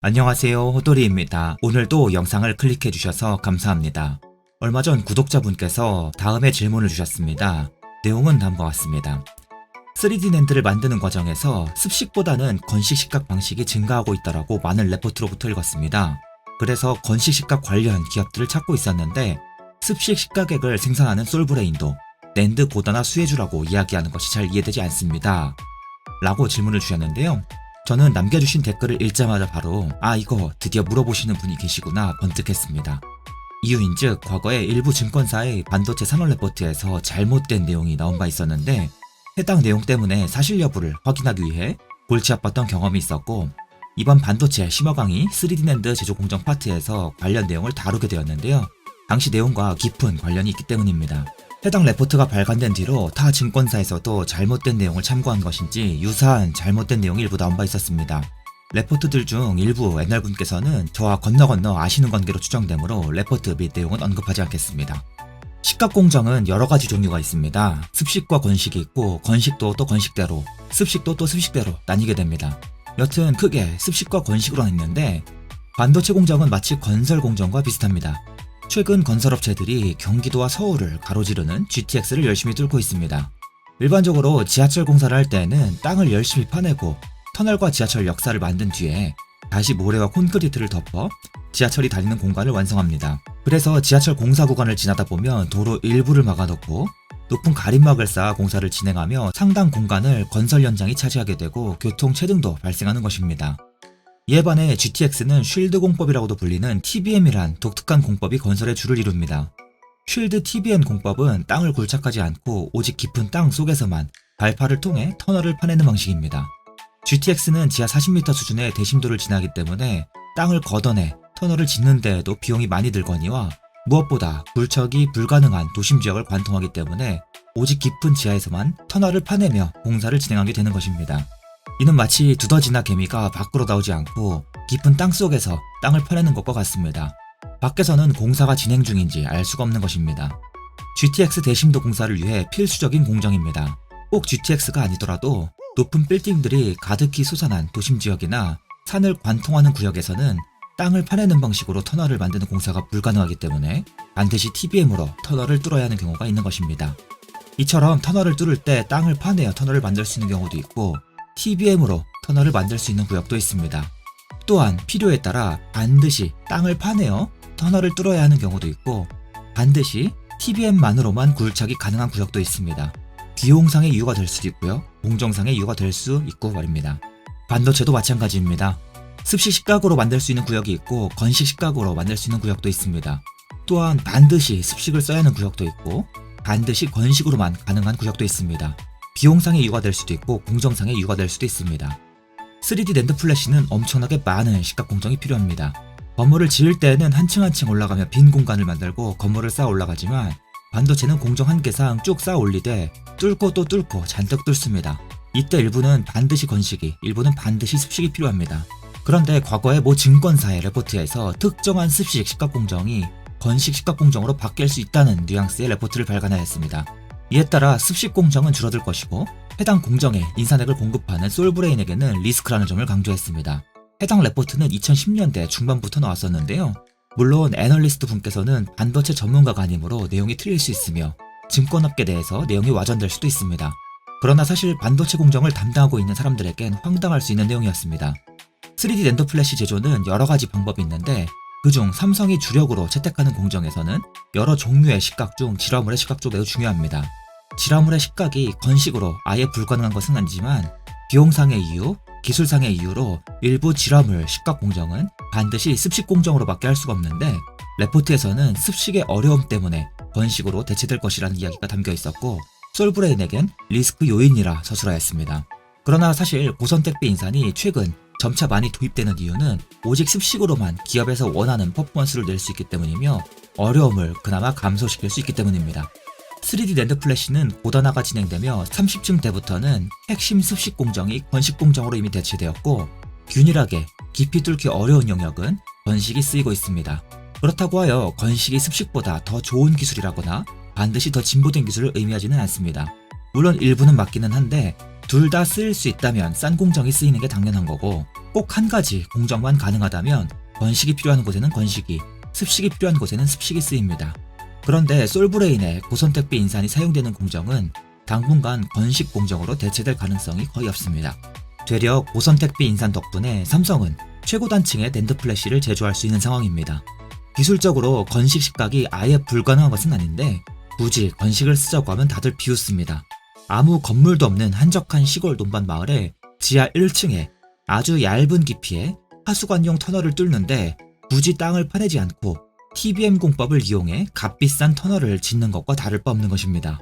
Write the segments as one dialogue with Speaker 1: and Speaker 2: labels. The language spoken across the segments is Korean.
Speaker 1: 안녕하세요, 호돌이입니다. 오늘도 영상을 클릭해 주셔서 감사합니다. 얼마 전 구독자분께서 다음의 질문을 주셨습니다. 내용은 다음과 같습니다. 3D 낸드를 만드는 과정에서 습식보다는 건식 식각 방식이 증가하고 있다라고 많은 레포트로부터 읽었습니다. 그래서 건식 식각 관련 기업들을 찾고 있었는데 습식 식각액을 생산하는 솔브레인도 낸드 고단화 수혜주라고 이야기하는 것이 잘 이해되지 않습니다. 라고 질문을 주셨는데요. 저는 남겨주신 댓글을 읽자마자 바로 이거 드디어 물어보시는 분이 계시구나 번뜩했습니다. 이유인즉 과거에 일부 증권사의 반도체 산업 레포트에서 잘못된 내용이 나온 바 있었는데 해당 내용 때문에 사실 여부를 확인하기 위해 골치 아팠던 경험이 있었고 이번 반도체 심화 강의 3D 낸드 제조 공정 파트에서 관련 내용을 다루게 되었는데요. 당시 내용과 깊은 관련이 있기 때문입니다. 해당 레포트가 발간된 뒤로 타 증권사에서도 잘못된 내용을 참고한 것인지 유사한 잘못된 내용이 일부 나온 바 있었습니다. 레포트들 중 일부 옛날분께서는 저와 건너 아시는 관계로 추정되므로 레포트 및 내용은 언급하지 않겠습니다. 식각 공정은 여러가지 종류가 있습니다. 습식과 건식이 있고 건식도 또 건식대로, 습식도 또 습식대로 나뉘게 됩니다. 여튼 크게 습식과 건식으로 나뉘는데 반도체 공정은 마치 건설 공정과 비슷합니다. 최근 건설업체들이 경기도와 서울을 가로지르는 GTX를 열심히 뚫고 있습니다. 일반적으로 지하철 공사를 할 때에는 땅을 열심히 파내고 터널과 지하철 역사를 만든 뒤에 다시 모래와 콘크리트를 덮어 지하철이 다니는 공간을 완성합니다. 그래서 지하철 공사 구간을 지나다 보면 도로 일부를 막아놓고 높은 가림막을 쌓아 공사를 진행하며 상당 공간을 건설 현장이 차지하게 되고 교통 체증도 발생하는 것입니다. 이에 반해 GTX는 쉴드 공법이라고도 불리는 TBM이란 독특한 공법이 건설의 주를 이룹니다. 쉴드 TBM 공법은 땅을 굴착하지 않고 오직 깊은 땅 속에서만 발파를 통해 터널을 파내는 방식입니다. GTX는 지하 40m 수준의 대심도를 지나기 때문에 땅을 걷어내 터널을 짓는 데에도 비용이 많이 들거니와 무엇보다 굴척이 불가능한 도심 지역을 관통하기 때문에 오직 깊은 지하에서만 터널을 파내며 공사를 진행하게 되는 것입니다. 이는 마치 두더지나 개미가 밖으로 나오지 않고 깊은 땅 속에서 땅을 파내는 것과 같습니다. 밖에서는 공사가 진행 중인지 알 수가 없는 것입니다. GTX 대심도 공사를 위해 필수적인 공정입니다. 꼭 GTX가 아니더라도 높은 빌딩들이 가득히 솟아난 도심지역이나 산을 관통하는 구역에서는 땅을 파내는 방식으로 터널을 만드는 공사가 불가능하기 때문에 반드시 TBM으로 터널을 뚫어야 하는 경우가 있는 것입니다. 이처럼 터널을 뚫을 때 땅을 파내어 터널을 만들 수 있는 경우도 있고 TBM으로 터널을 만들 수 있는 구역도 있습니다. 또한 필요에 따라 반드시 땅을 파내어 터널을 뚫어야 하는 경우도 있고 반드시 TBM만으로만 굴착이 가능한 구역도 있습니다. 비용상의 이유가 될 수도 있고요. 공정상의 이유가 될 수 있고 말입니다. 반도체도 마찬가지입니다. 습식 식각으로 만들 수 있는 구역이 있고 건식 식각으로 만들 수 있는 구역도 있습니다. 또한 반드시 습식을 써야 하는 구역도 있고 반드시 건식으로만 가능한 구역도 있습니다. 비용상의 이유가 될 수도 있고 공정상의 이유가 될 수도 있습니다. 3D 낸드 플래시는 엄청나게 많은 식각 공정이 필요합니다. 건물을 지을 때에는 한 층 한 층 올라가며 빈 공간을 만들고 건물을 쌓아 올라가지만 반도체는 공정 한계상 쭉 쌓아 올리되 뚫고 또 뚫고 잔뜩 뚫습니다. 이때 일부는 반드시 건식이, 일부는 반드시 습식이 필요합니다. 그런데 과거의 모 증권사의 레포트에서 특정한 습식 식각 공정이 건식 식각 공정으로 바뀔 수 있다는 뉘앙스의 레포트를 발간하였습니다. 이에 따라 습식 공정은 줄어들 것이고 해당 공정에 인산액을 공급하는 솔브레인에게는 리스크라는 점을 강조했습니다. 해당 레포트는 2010년대 중반부터 나왔었는데요. 물론 애널리스트 분께서는 반도체 전문가가 아니므로 내용이 틀릴 수 있으며 증권업계 내에서 내용이 와전될 수도 있습니다. 그러나 사실 반도체 공정을 담당하고 있는 사람들에겐 황당할 수 있는 내용이었습니다. 3D 낸드 플래시 제조는 여러가지 방법이 있는데 그중 삼성이 주력으로 채택하는 공정에서는 여러 종류의 식각 중 질화물의 식각도 매우 중요합니다. 질화물의 식각이 건식으로 아예 불가능한 것은 아니지만 비용상의 이유, 기술상의 이유로 일부 질화물 식각 공정은 반드시 습식 공정으로밖에 할 수가 없는데 레포트에서는 습식의 어려움 때문에 건식으로 대체될 것이라는 이야기가 담겨 있었고 솔브레인에겐 리스크 요인이라 서술하였습니다. 그러나 사실 고선택배 인산이 최근 점차 많이 도입되는 이유는 오직 습식으로만 기업에서 원하는 퍼포먼스를 낼 수 있기 때문이며 어려움을 그나마 감소시킬 수 있기 때문입니다. 3D 낸드 플래시는 고단화가 진행되며 30층 때부터는 핵심 습식 공정이 건식 공정으로 이미 대체되었고 균일하게 깊이 뚫기 어려운 영역은 건식이 쓰이고 있습니다. 그렇다고 하여 건식이 습식보다 더 좋은 기술이라거나 반드시 더 진보된 기술을 의미하지는 않습니다. 물론 일부는 맞기는 한데 둘 다 쓰일 수 있다면 싼 공정이 쓰이는 게 당연한 거고, 꼭 한 가지 공정만 가능하다면 건식이 필요한 곳에는 건식이, 습식이 필요한 곳에는 습식이 쓰입니다. 그런데 솔브레인의 고선택비 인산이 사용되는 공정은 당분간 건식 공정으로 대체될 가능성이 거의 없습니다. 되려 고선택비 인산 덕분에 삼성은 최고 단층의 낸드 플래시를 제조할 수 있는 상황입니다. 기술적으로 건식 식각이 아예 불가능한 것은 아닌데 굳이 건식을 쓰자고 하면 다들 비웃습니다. 아무 건물도 없는 한적한 시골 논밭 마을에 지하 1층에 아주 얇은 깊이의 하수관용 터널을 뚫는데 굳이 땅을 파내지 않고 TBM 공법을 이용해 값비싼 터널을 짓는 것과 다를 바 없는 것입니다.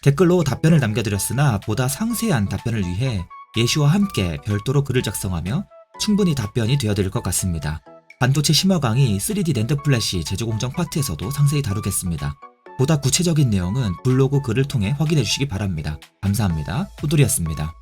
Speaker 1: 댓글로 답변을 남겨드렸으나 보다 상세한 답변을 위해 예시와 함께 별도로 글을 작성하며 충분히 답변이 되어드릴 것 같습니다. 반도체 심화 강의 3D 낸드 플래시 제조 공정 파트에서도 상세히 다루겠습니다. 보다 구체적인 내용은 블로그 글을 통해 확인해 주시기 바랍니다. 감사합니다. 후돌이었습니다.